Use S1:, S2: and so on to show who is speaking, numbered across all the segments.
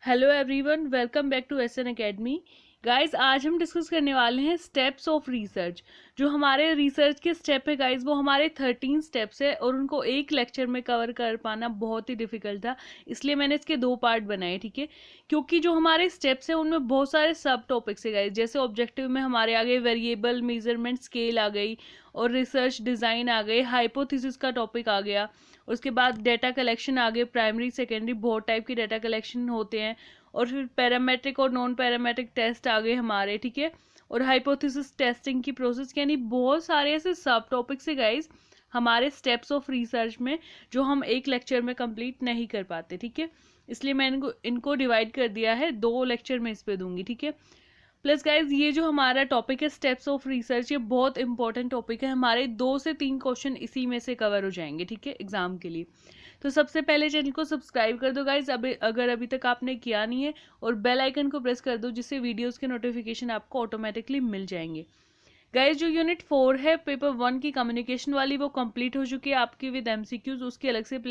S1: Hello everyone, welcome back to SN academy. Guys, आज हम discuss करने वाले हैं स्टेप्स ऑफ रिसर्च। जो हमारे रिसर्च के स्टेप है गाइस, वो हमारे 13 स्टेप्स है और उनको एक लेक्चर में कवर कर पाना बहुत ही डिफिकल्ट था, इसलिए मैंने इसके 2 पार्ट बनाए। ठीक है, क्योंकि जो हमारे स्टेप्स हैं उनमें बहुत सारे सब टॉपिक्स है गाइस। जैसे ऑब्जेक्टिव में हमारे आ गए वेरिएबल, मेजरमेंट, स्केल आ गई, और रिसर्च डिज़ाइन आ गए, हाइपोथेसिस का टॉपिक आ गया। उसके बाद डेटा कलेक्शन आ गए, प्राइमरी सेकेंडरी बहुत टाइप की डेटा कलेक्शन होते हैं। और फिर पैरामेट्रिक और नॉन पैरामेट्रिक टेस्ट आ गए हमारे। ठीक है, और हाइपोथेसिस टेस्टिंग की प्रोसेस, यानी बहुत सारे ऐसे सब टॉपिक्स है गाइस हमारे स्टेप्स ऑफ रिसर्च में, जो हम एक लेक्चर में कंप्लीट नहीं कर पाते। ठीक है, इसलिए मैंने इनको डिवाइड कर दिया है, 2 लेक्चर में इस पे दूंगी। ठीक है, प्लस गाइज ये जो हमारा टॉपिक है स्टेप्स ऑफ रिसर्च, ये बहुत इंपॉर्टेंट टॉपिक है। हमारे 2 से 3 क्वेश्चन इसी में से कवर हो जाएंगे। ठीक है, एग्जाम के लिए। तो सबसे पहले चैनल को सब्सक्राइब कर दो गाइज, अगर अभी तक आपने किया नहीं है, और बेल आइकन को प्रेस कर दो, जिससे वीडियोस के नोटिफिकेशन आपको ऑटोमेटिकली मिल जाएंगे। गाइज, जो यूनिट 4 है पेपर 1 की कम्युनिकेशन वाली, वो कंप्लीट हो चुकी है आपकी विद एमसीक्यूज। उसकी अलग से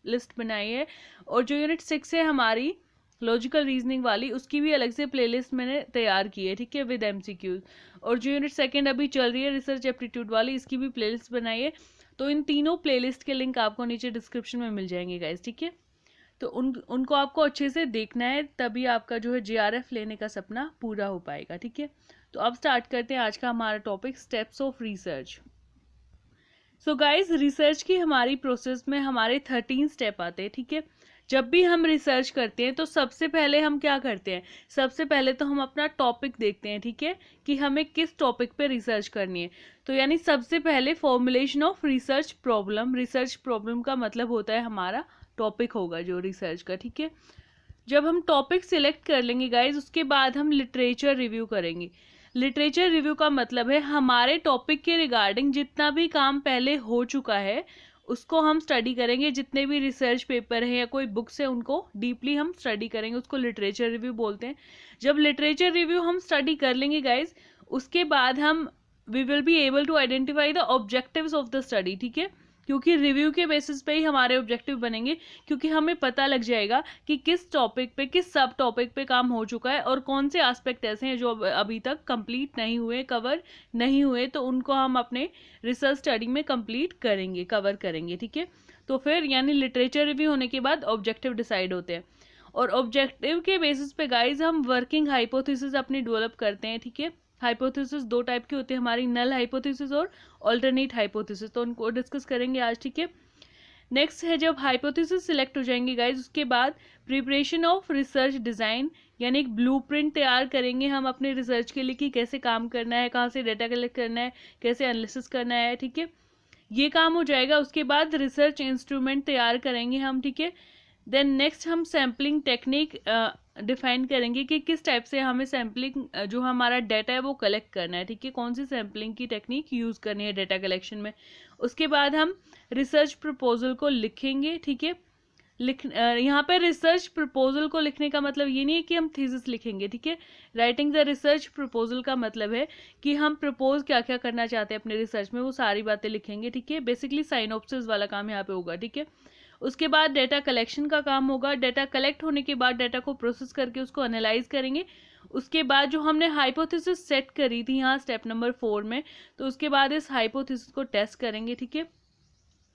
S1: लिस्ट बनाई है। और जो यूनिट 6 है हमारी लॉजिकल रीजनिंग वाली, उसकी भी अलग से प्लेलिस्ट मैंने तैयार की है। ठीक है, विद एमसीक्यूज। और जो यूनिट 2 अभी चल रही है रिसर्च एप्टीट्यूड वाली, इसकी भी प्लेलिस्ट बनाई है। तो इन तीनों प्लेलिस्ट के लिंक आपको नीचे डिस्क्रिप्शन में मिल जाएंगे गाइज। ठीक है, तो उनको आपको अच्छे से देखना है, तभी आपका जो है जेआरएफ लेने का सपना पूरा हो पाएगा। ठीक है, तो अब स्टार्ट करते हैं आज का हमारा topic, steps of research. So guys, research की हमारी प्रोसेस में हमारे 13 स्टेप आते हैं। ठीक है, जब भी हम रिसर्च करते हैं तो सबसे पहले हम क्या करते हैं, सबसे पहले तो हम अपना टॉपिक देखते हैं। ठीक है, कि हमें किस टॉपिक पे रिसर्च करनी है। तो यानी सबसे पहले formulation of research problem. Research problem का मतलब होता है हमारा टॉपिक होगा जो रिसर्च का। ठीक है, जब हम टॉपिक सिलेक्ट कर लेंगे गाइज, उसके बाद हम लिटरेचर रिव्यू करेंगे। लिटरेचर रिव्यू का मतलब है हमारे टॉपिक के रिगार्डिंग जितना भी काम पहले हो चुका है उसको हम स्टडी करेंगे। जितने भी रिसर्च पेपर है या कोई बुक्स है उनको डीपली हम स्टडी करेंगे, उसको लिटरेचर रिव्यू बोलते हैं। जब लिटरेचर रिव्यू हम स्टडी कर लेंगे गाइज, उसके बाद हम we will be able to identify the objectives of the study. ठीक है, क्योंकि रिव्यू के बेसिस पे ही हमारे ऑब्जेक्टिव बनेंगे, क्योंकि हमें पता लग जाएगा कि किस टॉपिक पे, किस सब टॉपिक पे काम हो चुका है, और कौन से एस्पेक्ट ऐसे हैं जो अभी तक कंप्लीट नहीं हुए, कवर नहीं हुए, तो उनको हम अपने रिसर्च स्टडी में कंप्लीट करेंगे, कवर करेंगे। ठीक है, तो फिर यानी लिटरेचर रिव्यू होने के बाद ऑब्जेक्टिव डिसाइड होते हैं, और ऑब्जेक्टिव के बेसिस पे गाइज हम वर्किंग हाइपोथेसिस अपनी डेवलप करते हैं। ठीक है, हाइपोथेसिस 2 टाइप की होती है हमारी, नल हाइपोथेसिस और ऑल्टरनेट हाइपोथेसिस, तो उनको डिस्कस करेंगे आज। ठीक है, नेक्स्ट है जब हाइपोथेसिस सिलेक्ट हो जाएंगे गाइज, उसके बाद प्रिपरेशन ऑफ रिसर्च डिजाइन, यानी एक ब्लूप्रिंट तैयार करेंगे हम अपने रिसर्च के लिए कि कैसे काम करना है, कहाँ से डेटा कलेक्ट करना है, कैसे एनालिसिस करना है। ठीक है, ये काम हो जाएगा। उसके बाद रिसर्च इंस्ट्रूमेंट तैयार करेंगे हम। ठीक है, देन नेक्स्ट हम सैम्पलिंग टेक्निक डिफाइन करेंगे कि किस टाइप से हमें सैम्पलिंग जो हमारा डाटा है वो कलेक्ट करना है। ठीक है, कौन सी सैम्पलिंग की टेक्निक यूज़ करनी है डाटा कलेक्शन में। उसके बाद हम रिसर्च प्रपोजल को लिखेंगे। ठीक है, यहाँ पे रिसर्च प्रपोजल को लिखने का मतलब ये नहीं है कि हम थीसिस लिखेंगे। ठीक है, राइटिंग द रिसर्च प्रपोजल का मतलब है कि हम प्रपोज क्या क्या करना चाहते हैं अपने रिसर्च में, वो सारी बातें लिखेंगे। ठीक है, बेसिकली साइनॉप्सिस वाला काम यहाँ पे होगा। ठीक है, उसके बाद डेटा कलेक्शन का काम होगा। डेटा कलेक्ट होने के बाद डेटा को प्रोसेस करके उसको एनालाइज करेंगे। उसके बाद जो हमने हाइपोथेसिस सेट करी थी यहाँ स्टेप नंबर 4 में, तो उसके बाद इस हाइपोथेसिस को टेस्ट करेंगे। ठीक है,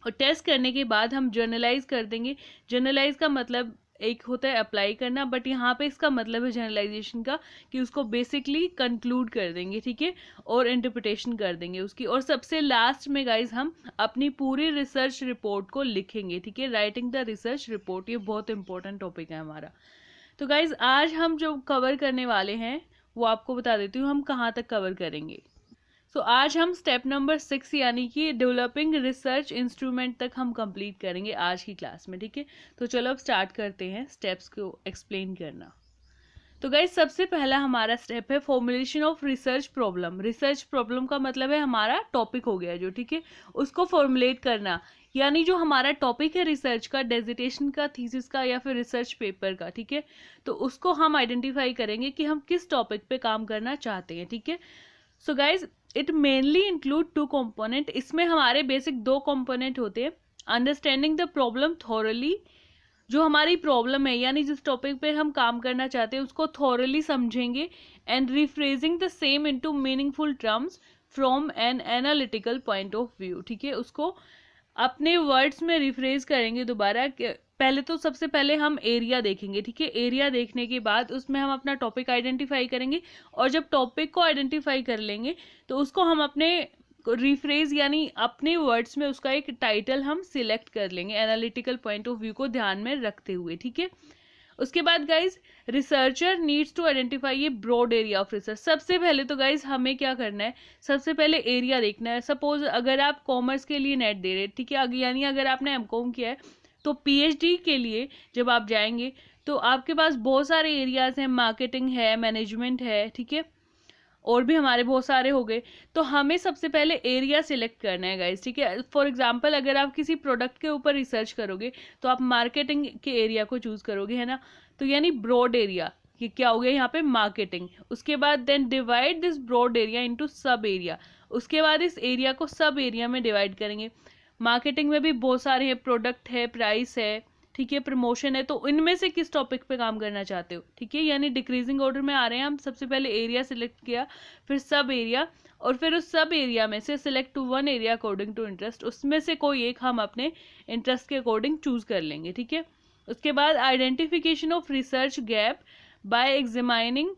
S1: और टेस्ट करने के बाद हम जर्नलाइज कर देंगे। जर्नलाइज का मतलब एक होता है अप्लाई करना, बट यहाँ पे इसका मतलब है जनरलाइजेशन का, कि उसको बेसिकली कंक्लूड कर देंगे। ठीक है, और इंटरप्रिटेशन कर देंगे उसकी। और सबसे लास्ट में गाइज हम अपनी पूरी रिसर्च रिपोर्ट को लिखेंगे। ठीक है, राइटिंग द रिसर्च रिपोर्ट, ये बहुत इंपॉर्टेंट टॉपिक है हमारा। तो गाइज आज हम जो कवर करने वाले हैं वो आपको बता देती हूँ हम कहाँ तक कवर करेंगे। आज हम स्टेप नंबर 6 यानी कि डेवलपिंग रिसर्च इंस्ट्रूमेंट तक हम कंप्लीट करेंगे आज की क्लास में। ठीक है, तो चलो अब स्टार्ट करते हैं स्टेप्स को एक्सप्लेन करना। तो गाइज सबसे पहला हमारा स्टेप है formulation of research problem. Research problem का मतलब है हमारा टॉपिक हो गया जो। ठीक है, उसको फॉर्मुलेट करना, यानी जो हमारा टॉपिक है रिसर्च का, डेजिटेशन का, थीसिस का, या फिर रिसर्च पेपर का। ठीक है, तो उसको हम आइडेंटिफाई करेंगे कि हम किस टॉपिक पे काम करना चाहते हैं। ठीक है, so guys it mainly include 2 component. इसमें हमारे बेसिक 2 कंपोनेंट होते हैं, अंडरस्टैंडिंग द प्रॉब्लम थॉरली, जो हमारी प्रॉब्लम है यानी जिस टॉपिक पे हम काम करना चाहते हैं उसको थॉरली समझेंगे and rephrasing the same into meaningful terms from an analytical point of view. ठीक है, उसको अपने वर्ड्स में रिफ्रेज करेंगे दोबारा। पहले तो सबसे पहले हम एरिया देखेंगे। ठीक है, एरिया देखने के बाद उसमें हम अपना टॉपिक आइडेंटिफाई करेंगे और जब टॉपिक को आइडेंटिफाई कर लेंगे तो उसको हम अपने रिफ्रेज यानी अपने वर्ड्स में उसका एक टाइटल हम सिलेक्ट कर लेंगे एनालिटिकल पॉइंट ऑफ व्यू को ध्यान में रखते हुए। ठीक है, उसके बाद guys researcher needs to identify ये ब्रॉड एरिया ऑफ रिसर्च। सबसे पहले तो गाइज हमें क्या करना है, सबसे पहले एरिया देखना है। सपोज अगर आप कॉमर्स के लिए नेट दे रहे हैं, ठीक है, यानी अगर आपने एमकॉम किया है तो पीएचडी के लिए जब आप जाएंगे तो आपके पास बहुत सारे एरियाज हैं, मार्केटिंग है, मैनेजमेंट है, ठीक है, और भी हमारे बहुत सारे हो गए। तो हमें सबसे पहले एरिया सिलेक्ट करना है गाइस। ठीक है, फॉर एग्जांपल अगर आप किसी प्रोडक्ट के ऊपर रिसर्च करोगे तो आप मार्केटिंग के एरिया को चूज करोगे, है ना। तो यानी ब्रॉड एरिया कि क्या हो गया यहाँ पे मार्केटिंग। उसके बाद then divide this broad area into sub area. उसके बाद इस एरिया को सब एरिया में डिवाइड करेंगे। मार्केटिंग में भी बहुत सारे हैं, प्रोडक्ट है, प्राइस है, ठीक है, प्रमोशन है। तो इनमें से किस टॉपिक पे काम करना चाहते हो। ठीक है, यानी डिक्रीजिंग ऑर्डर में आ रहे हैं हम। सबसे पहले एरिया सिलेक्ट किया, फिर सब एरिया, और फिर उस सब एरिया में से select to one area according to interest. उसमें से कोई एक हम अपने इंटरेस्ट के अकॉर्डिंग चूज कर लेंगे। ठीक है, उसके बाद identification of research gap bye examining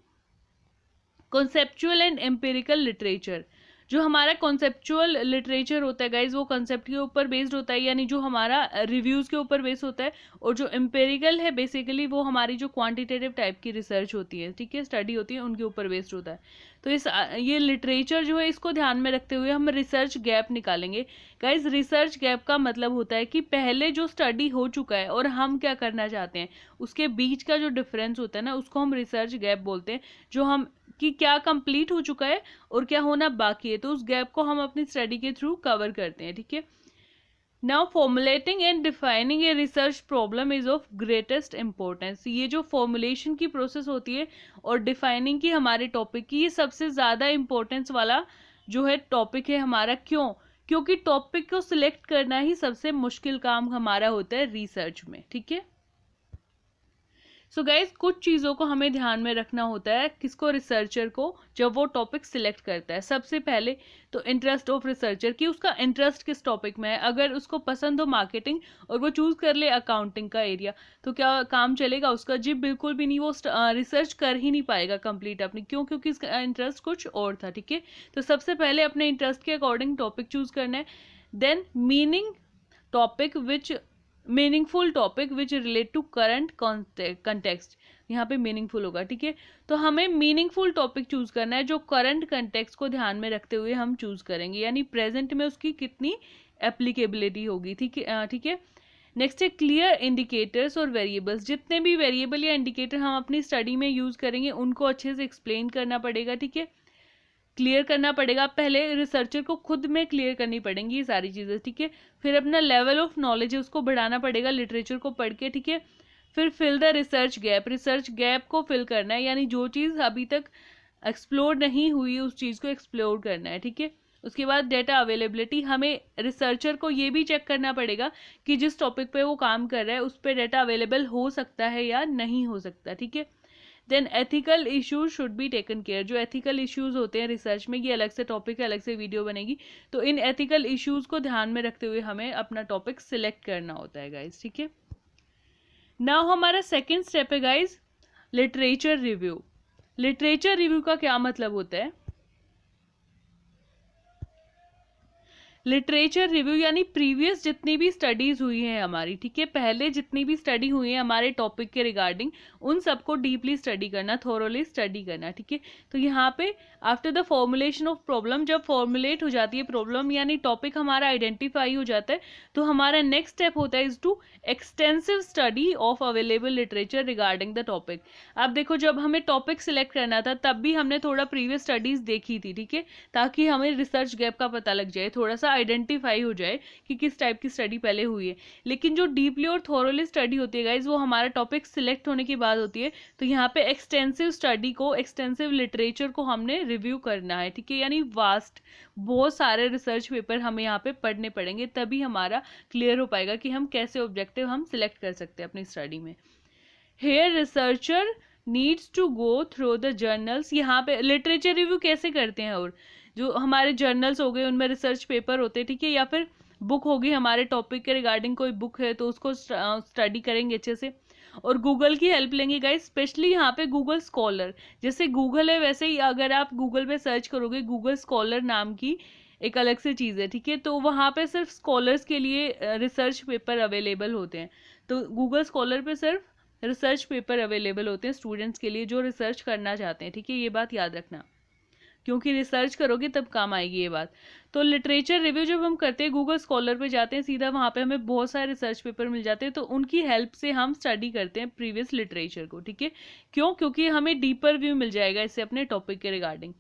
S1: conceptual and empirical literature. जो हमारा कॉन्सेप्चुअल लिटरेचर होता है गाइज वो कंसेप्ट के ऊपर बेस्ड होता है, यानी जो हमारा रिव्यूज के ऊपर बेस्ड होता है, और जो एम्पेरिकल है बेसिकली वो हमारी जो क्वांटिटेटिव टाइप की रिसर्च होती है, ठीक है, स्टडी होती है, उनके ऊपर बेस्ड होता है। तो ये लिटरेचर जो है इसको ध्यान में रखते हुए हम रिसर्च गैप निकालेंगे। गाइज रिसर्च गैप का मतलब होता है कि पहले जो स्टडी हो चुका है और हम क्या करना चाहते हैं उसके बीच का जो डिफरेंस होता है ना, उसको हम रिसर्च गैप बोलते हैं। जो हम कि क्या कंप्लीट हो चुका है और क्या होना बाकी है, तो उस गैप को हम अपनी स्टडी के थ्रू कवर करते हैं। ठीक है, now formulating and defining a research problem is of greatest importance. ये जो फॉर्मुलेशन की प्रोसेस होती है और डिफाइनिंग की हमारे टॉपिक की, ये सबसे ज़्यादा इंपॉर्टेंस वाला जो है टॉपिक है हमारा। क्यों? क्योंकि टॉपिक को सिलेक्ट करना ही सबसे मुश्किल काम हमारा होता है रिसर्च में। ठीक है, सो गाइज कुछ चीज़ों को हमें ध्यान में रखना होता है किसको, रिसर्चर को, जब वो टॉपिक सिलेक्ट करता है। सबसे पहले तो इंटरेस्ट ऑफ रिसर्चर की उसका इंटरेस्ट किस टॉपिक में है। अगर उसको पसंद हो मार्केटिंग और वो चूज कर ले अकाउंटिंग का एरिया, तो क्या काम चलेगा उसका? जी बिल्कुल भी नहीं, वो रिसर्च कर ही नहीं पाएगा कंप्लीट अपनी। क्यों? क्योंकि इसका इंटरेस्ट कुछ और था। ठीक है, तो सबसे पहले अपने इंटरेस्ट के अकॉर्डिंग टॉपिक चूज करना है। Then meaningful topic which relate to current context, यहाँ पे मीनिंगफुल होगा। ठीक है, तो हमें मीनिंगफुल टॉपिक चूज करना है जो करंट कंटेक्स्ट को ध्यान में रखते हुए हम चूज करेंगे, यानी प्रेजेंट में उसकी कितनी एप्लीकेबिलिटी होगी। ठीक है, ठीक है। नेक्स्ट है क्लियर इंडिकेटर्स और वेरिएबल्स। जितने भी वेरिएबल या इंडिकेटर हम अपनी स्टडी में यूज करेंगे उनको अच्छे से एक्सप्लेन करना पड़ेगा। ठीक है, क्लियर करना पड़ेगा। पहले रिसर्चर को खुद में क्लियर करनी पड़ेंगी ये सारी चीज़ें। ठीक है, फिर अपना लेवल ऑफ नॉलेज है उसको बढ़ाना पड़ेगा लिटरेचर को पढ़ के। ठीक है, फिर फिल द रिसर्च गैप को फिल करना है, यानी जो चीज़ अभी तक एक्सप्लोर नहीं हुई उस चीज़ को एक्सप्लोर करना है। ठीक है, उसके बाद डेटा अवेलेबिलिटी, हमें रिसर्चर को ये भी चेक करना पड़ेगा कि जिस टॉपिक पे वो काम कर रहा है उस पर डेटा अवेलेबल हो सकता है या नहीं हो सकता। ठीक है, then ethical issues should be taken care. जो एथिकल इश्यूज होते हैं रिसर्च में, ये अलग से टॉपिक है, अलग से वीडियो बनेगी। तो इन एथिकल इश्यूज को ध्यान में रखते हुए हमें अपना टॉपिक सिलेक्ट करना होता है गाइज। ठीक है, नाउ हमारा सेकेंड स्टेप है guys literature review. Literature review का क्या मतलब होता है? लिटरेचर रिव्यू यानी प्रीवियस जितनी भी स्टडीज हुई हैं हमारी, ठीक है, पहले जितनी भी स्टडी हुई है हमारे टॉपिक के रिगार्डिंग, उन सबको डीपली स्टडी करना, थोरोली स्टडी करना। ठीक है, तो यहाँ पे after the formulation of problem, जब फॉर्मुलेट हो जाती है प्रॉब्लम यानी टॉपिक हमारा आइडेंटिफाई हो जाता है, तो हमारा नेक्स्ट स्टेप होता है is to extensive study of available literature regarding the topic. अब देखो, जब हमें टॉपिक सिलेक्ट करना था तब भी हमने थोड़ा प्रीवियस स्टडीज देखी थी, ठीक है, ताकि हमें रिसर्च गैप का पता लग जाए, थोड़ा सा आइडेंटिफाई हो जाए कि किस टाइप की स्टडी पहले हुई है। लेकिन जो डीपली और थॉरोली स्टडी होती है गाइज, वो हमारा टॉपिक सिलेक्ट होने के बाद होती है। तो यहाँ पे एक्सटेंसिव स्टडी को, एक्सटेंसिव लिटरेचर को हमने रिव्यू करना है, ठीक है, यानी वास्ट बहुत सारे रिसर्च पेपर हमें यहाँ पे पढ़ने पड़ेंगे, तभी हमारा क्लियर हो पाएगा कि हम कैसे ऑब्जेक्टिव हम सिलेक्ट कर सकते हैं अपनी स्टडी में। Here researcher needs to go through the journals, यहाँ पे लिटरेचर रिव्यू कैसे करते हैं, और जो हमारे जर्नल्स हो गए उनमें रिसर्च पेपर होते हैं, ठीक है, या फिर बुक होगी हमारे टॉपिक के रिगार्डिंग कोई बुक है तो उसको स्टडी करेंगे अच्छे से, और गूगल की हेल्प लेंगे गाइस, स्पेशली यहाँ पे गूगल स्कॉलर। जैसे गूगल है वैसे ही अगर आप गूगल पे सर्च करोगे, गूगल स्कॉलर नाम की एक अलग से चीज़ है, ठीक है, तो वहाँ पे सिर्फ स्कॉलर्स के लिए रिसर्च पेपर अवेलेबल होते हैं। तो गूगल स्कॉलर पे सिर्फ रिसर्च पेपर अवेलेबल होते हैं स्टूडेंट्स के लिए जो रिसर्च करना चाहते हैं, ठीक है, ये बात याद रखना, क्योंकि रिसर्च करोगे तब काम आएगी ये बात। तो लिटरेचर रिव्यू जब हम करते हैं गूगल स्कॉलर पे जाते हैं सीधा, वहाँ पे हमें बहुत सारे रिसर्च पेपर मिल जाते हैं, तो उनकी हेल्प से हम स्टडी करते हैं प्रीवियस लिटरेचर को, ठीक है, क्यों, क्योंकि हमें डीपर व्यू मिल जाएगा इससे अपने टॉपिक के regarding.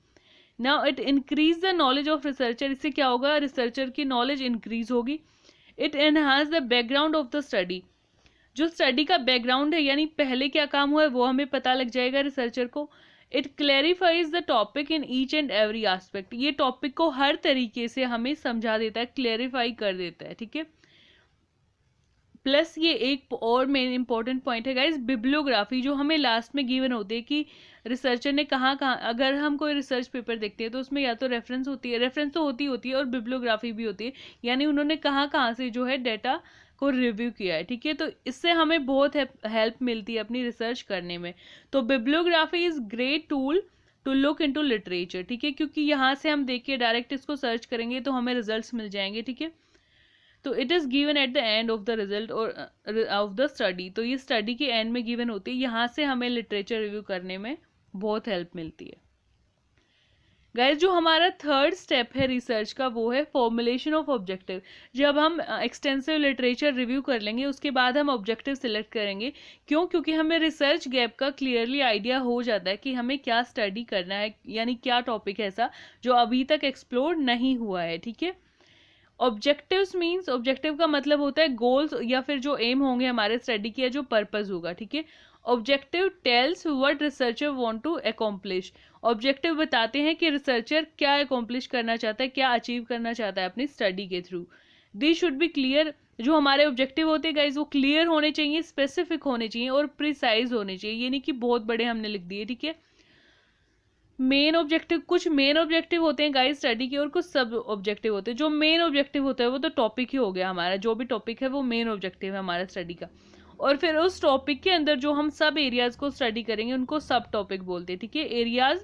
S1: Now it increase the knowledge of researcher, इससे क्या होगा, रिसर्चर की नॉलेज इंक्रीज होगी। It enhance the background of the study, जो स्टडी का बैकग्राउंड है यानी पहले क्या काम हुआ है वो हमें पता लग जाएगा रिसर्चर को। It clarifies the topic in each and every aspect, ये टॉपिक को हर तरीके से हमें समझा देता है, क्लैरिफाई कर देता है, ठीक है। प्लस ये एक और मेन इंपॉर्टेंट पॉइंट है गाइज, बिब्लियोग्राफी, जो हमें लास्ट में गिवन होती है कि रिसर्चर ने कहाँ कहाँ, अगर हम कोई रिसर्च पेपर देखते हैं तो उसमें या तो रेफरेंस होती है, रेफरेंस तो होती है और बिब्लियोग्राफी भी होती है, यानी उन्होंने कहाँ कहाँ से जो है डेटा को रिव्यू किया है, ठीक है, तो इससे हमें बहुत हेल्प मिलती है अपनी रिसर्च करने में। तो bibliography is great tool to look into literature, ठीक है, क्योंकि यहाँ से हम देख के डायरेक्ट इसको सर्च करेंगे तो हमें रिजल्ट्स मिल जाएंगे, ठीक है। तो it is given at the end of the result और ऑफ द स्टडी, तो ये स्टडी के एंड में गिवन होती है, यहाँ से हमें लिटरेचर रिव्यू करने में बहुत हेल्प मिलती है। गाइज जो हमारा थर्ड स्टेप है रिसर्च का वो है फॉर्मुलेशन ऑफ ऑब्जेक्टिव। जब हम एक्सटेंसिव लिटरेचर रिव्यू कर लेंगे उसके बाद हम ऑब्जेक्टिव सिलेक्ट करेंगे, क्यों, क्योंकि हमें रिसर्च गैप का क्लियरली आइडिया हो जाता है कि हमें क्या स्टडी करना है, यानी क्या टॉपिक है ऐसा जो अभी तक एक्सप्लोर नहीं हुआ है, ठीक है। ऑब्जेक्टिव्स मीन्स, ऑब्जेक्टिव का मतलब होता है गोल्स या फिर जो एम होंगे हमारे स्टडी की, जो पर्पस होगा, ठीक है। Objective tells what researcher want to accomplish, objective बताते हैं कि रिसर्चर क्या अकॉम्प्लिश करना चाहता है, क्या अचीव करना चाहता है अपनी स्टडी के through. This should be clear, जो हमारे ऑब्जेक्टिव होते हैं गाइज वो क्लियर होने चाहिए, स्पेसिफिक होने चाहिए और प्रिसाइज होने चाहिए, ये नहीं कि बहुत बड़े हमने लिख दिए, ठीक है। मेन ऑब्जेक्टिव, कुछ मेन ऑब्जेक्टिव होते हैं गाइस स्टडी के और कुछ सब ऑब्जेक्टिव होते हैं। जो मेन ऑब्जेक्टिव होता है वो तो टॉपिक ही हो गया हमारा, जो भी टॉपिक है वो मेन ऑब्जेक्टिव है हमारा स्टडी का, और फिर उस टॉपिक के अंदर जो हम सब एरियाज को स्टडी करेंगे उनको सब टॉपिक बोलते हैं, ठीक है। Areas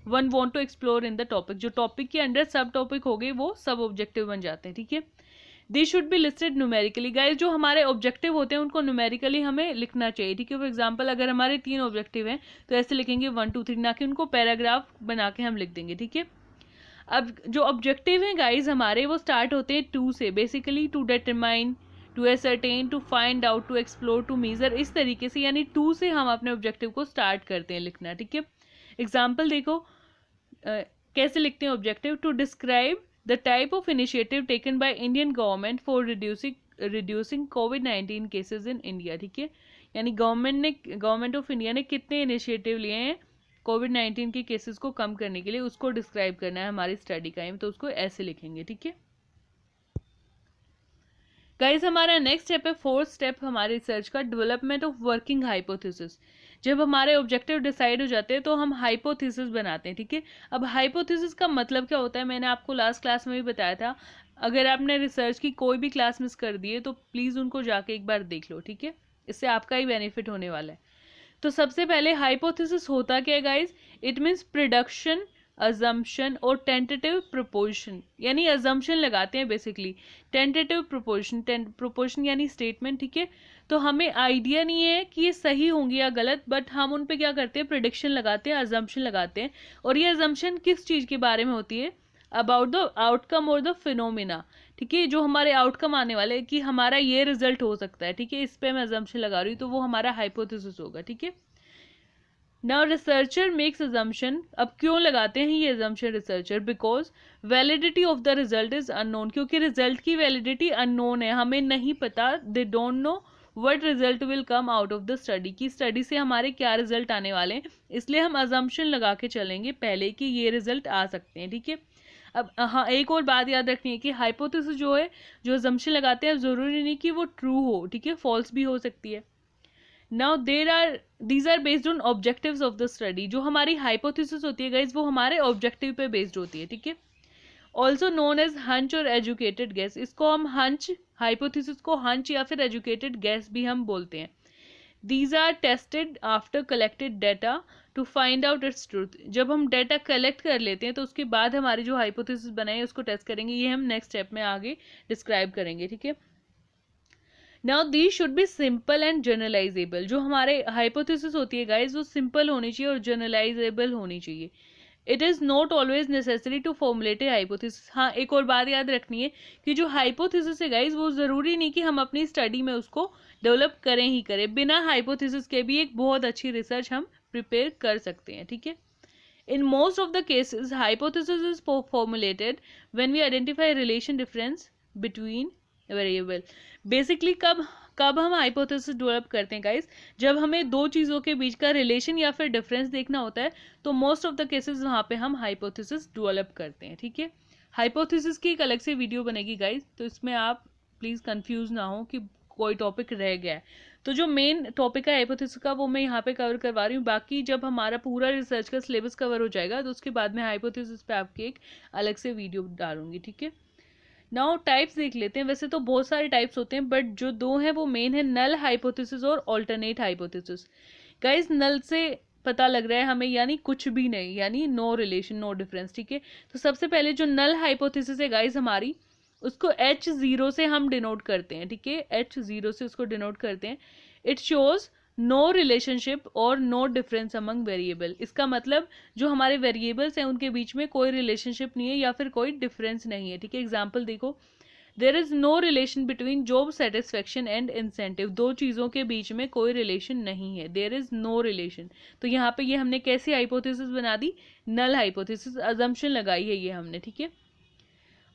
S1: one want to explore in the topic, जो टॉपिक के अंदर सब टॉपिक हो गए वो सब ऑब्जेक्टिव बन जाते हैं, ठीक है। They should be listed numerically, guys जो हमारे ऑब्जेक्टिव होते हैं उनको न्यूमेरिकली हमें लिखना चाहिए, ठीक है। फॉर एग्जांपल अगर हमारे 3 ऑब्जेक्टिव हैं तो ऐसे लिखेंगे 1 2 3, ना कि उनको पैराग्राफ बना के हम लिख देंगे, ठीक है। अब जो ऑब्जेक्टिव हैं गाइस हमारे वो स्टार्ट होते हैं 2 से, basically to determine, to ascertain, to find out, to explore, to measure, इस तरीके से, यानी 2 से हम अपने ऑब्जेक्टिव को स्टार्ट करते हैं लिखना, ठीक है। एग्जाम्पल देखो कैसे लिखते हैं objective, to describe the type of initiative taken by Indian government for reducing COVID-19 cases in India, ठीक है, यानी गवर्नमेंट ऑफ इंडिया ने कितने इनिशिएटिव लिए हैं कोविड-19 के केसेस को कम करने के लिए, उसको डिस्क्राइब करना है हमारी स्टडी का एम, तो उसको ऐसे लिखेंगे, ठीक है। गाइस हमारा नेक्स्ट स्टेप है, फोर्थ स्टेप हमारे रिसर्च का, डेवलपमेंट ऑफ वर्किंग हाइपोथेसिस। जब हमारे ऑब्जेक्टिव डिसाइड हो जाते हैं तो हम हाइपोथेसिस बनाते हैं, ठीक है। अब हाइपोथेसिस का मतलब क्या होता है, मैंने आपको लास्ट क्लास में भी बताया था, अगर आपने रिसर्च की कोई भी क्लास मिस कर दी है तो प्लीज़ उनको जाके एक बार देख लो, ठीक है, इससे आपका ही बेनिफिट होने वाला है। तो सबसे पहले हाइपोथेसिस होता क्या है guys, it means prediction, assumption और टेंटेटिव प्रोपोजिशन, यानी अजम्पशन लगाते हैं बेसिकली, टेंटेटिव प्रोपोजिशन यानी स्टेटमेंट, ठीक है। तो हमें आइडिया नहीं है कि ये सही होंगे या गलत, बट हम उन पे क्या करते हैं, प्रिडिक्शन लगाते हैं, अजम्पशन लगाते हैं, और ये अजम्पशन किस चीज़ के बारे में होती है, अबाउट द आउटकम और द फिनोमिना, ठीक है, जो हमारे आउटकम आने वाले कि हमारा ये रिजल्ट हो सकता है, ठीक है, इस पे मैं अजम्पशन लगा रही हूँ, तो वो हमारा हाइपोथेसिस होगा, ठीक है। नाउ रिसर्चर मेक्स अजम्पशन, अब क्यों लगाते हैं ये assumption researcher? Because validity of the result is unknown, क्योंकि रिजल्ट की वैलिडिटी अननोन है, हमें नहीं पता, they don't know what result will come out of the study, की स्टडी से हमारे क्या रिजल्ट आने वाले हैं, इसलिए हम अजम्पशन लगा के चलेंगे पहले कि ये रिजल्ट आ सकते हैं, ठीक है। अब हाँ, एक और बात याद रखनी है कि हाइपोथेसिस जो है, जो अजम्पशन लगाते हैं, जरूरी नहीं कि वो ट्रू हो, ठीक है, फॉल्स भी हो सकती है। Now these are based on objectives of the study, जो हमारी हाइपोथेसिस होती है गाइज वो हमारे ऑब्जेक्टिव पे बेस्ड होती है, ठीक है। ऑल्सो नोन एज हंच और एजुकेटेड गेस, इसको हम हंच, हाइपोथेसिस को हंच या फिर एजुकेटेड गेस भी हम बोलते हैं। These are tested after collected data to find out its truth, जब हम डेटा कलेक्ट कर लेते हैं तो उसके बाद हमारी जो हाइपोथेसिस बनाई है उसको टेस्ट करेंगे, ये हम नेक्स्ट स्टेप में आगे डिस्क्राइब करेंगे, ठीक है। Now the should be simple and generalisable, जो हमारे हाइपोथेसिस होती है गाइज वो सिंपल होनी चाहिए और जनरलाइजेबल होनी चाहिए। It is not always necessary to formulate a hypothesis, हाँ एक और बात याद रखनी है कि जो हाइपोथेसिस है गाइज वो ज़रूरी नहीं कि हम अपनी स्टडी में उसको डेवलप करें ही करें, बिना हाइपोथेसिस के भी एक बहुत अच्छी रिसर्च हम प्रिपेयर कर सकते हैं, ठीक है। In most of the cases, hypothesis is formulated when we identify relation difference between variable. Basically कब हम हाइपोथेसिस डेवलप करते हैं गाइस, जब हमें दो चीज़ों के बीच का रिलेशन या फिर डिफरेंस देखना होता है, तो मोस्ट ऑफ द केसेस वहाँ पे हम हाइपोथेसिस डेवलप करते हैं, ठीक है। हाइपोथेसिस की एक अलग से वीडियो बनेगी गाइस, तो इसमें आप प्लीज़ कंफ्यूज ना हो कि कोई टॉपिक रह गया है। तो जो मेन टॉपिक है हाइपोथेसिस का वो मैं यहाँ पे कवर करवा रही हूँ, बाकी जब हमारा पूरा रिसर्च का सिलेबस कवर हो जाएगा तो उसके बाद मैं हाइपोथेसिस पे आपकी एक अलग से वीडियो डालूंगी, ठीक है। नाउ टाइप्स देख लेते हैं, वैसे तो बहुत सारे टाइप्स होते हैं बट जो दो हैं वो मेन है, नल हाइपोथेसिस और ऑल्टरनेट हाइपोथेसिस। गाइस नल से पता लग रहा है हमें यानी कुछ भी नहीं, यानी नो रिलेशन नो डिफरेंस, ठीक है। तो सबसे पहले जो नल हाइपोथेसिस है गाइस हमारी, उसको H0 से हम डिनोट करते हैं, ठीक है, H0 से उसको डिनोट करते हैं। इट शोज नो रिलेशनशिप और नो डिफरेंस अमंग वेरिएबल, इसका मतलब जो हमारे वेरिएबल्स हैं उनके बीच में कोई रिलेशनशिप नहीं है या फिर कोई डिफरेंस नहीं है, ठीक है। एग्जाम्पल देखो, there is no relation between job satisfaction and incentive, दो चीज़ों के बीच में कोई रिलेशन नहीं है, देर इज नो रिलेशन। तो यहाँ पे ये हमने कैसी हाइपोथेसिस बना दी, नल हाइपोथेसिस, अजम्पशन लगाई है ये हमने, ठीक है।